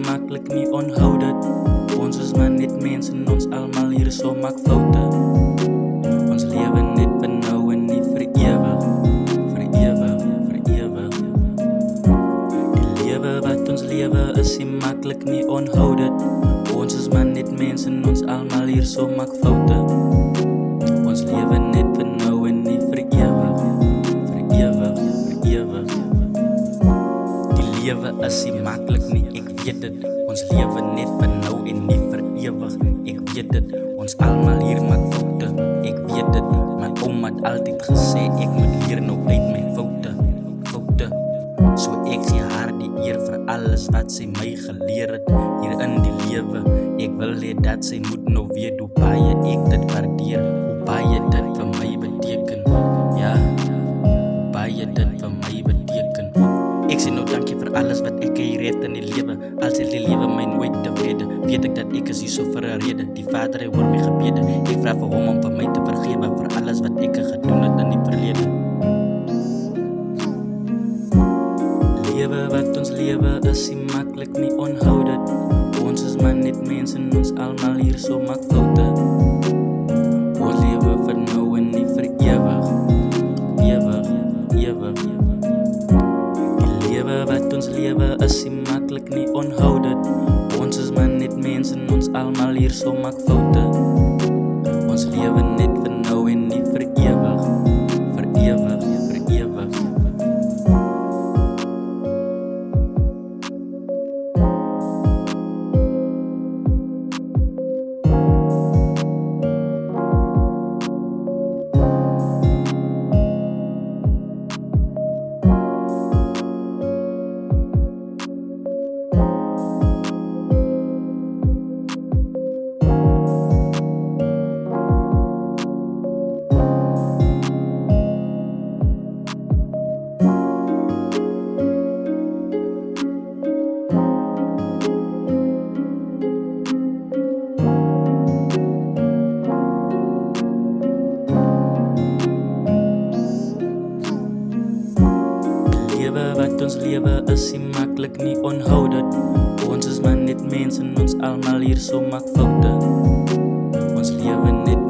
maklik nie onthou dit. Ons is maar net mense en ons almal hier so maak foute. Ons lewe net vir nou en nie vir ewig. Vir ewig, vir ewig. Die lewe wat ons lewe is nie maklik nie onthou dit. Ons is maar net mense en ons almal hier so maak foute. Ons lewe net vir nou en nie vir ewig. Vir ewig, vir ewig. Die lewe is nie maklik nie, ek weet dit. Ons lewe net vir nou en nie vir ewig. Ek weet dit, ons almal hier maak foute. Ek weet dit, my ouma het altyd gesê ek moet leer nou uit my foute. Foute. So ek gee haar die eer vir alles wat sy my geleer het hier in die lewe. Ek wil hê dat sy moet nou weet hoe baie ek dit waardeer, hoe baie dit vir my beteken. Ja, hoe baie dit vir my beteken. Ek sê nou dankie vir alles wat ek hier het in die lewe. Als het die lewe my nooit tevrede, weet ek dat ek is hier so vir 'n rede. Die Vader hy hoor my gebede. Ek vra vir hom om vir my te vergewe vir alles wat ek gedoen het in die verlede. Lewe wat ons lewe is nie maklik nie, onthou dit. Ons is maar net mense en ons almal hier so maak foute. Ons lewe vir nou en nie vir ewig. Ewig, ewig. Die lewe wat ons lewe is nie maklik nie, onthou dit. Ons is maar net mense en ons almal hier so maak foute. Ons lewe net vir nou en nie vir ewig. Vir ewig, vir ewig. Wat ons lewe is nie maklik nie, onthou dit. Ons is maar net mense en ons almal hier so maak foute. Ons lewe net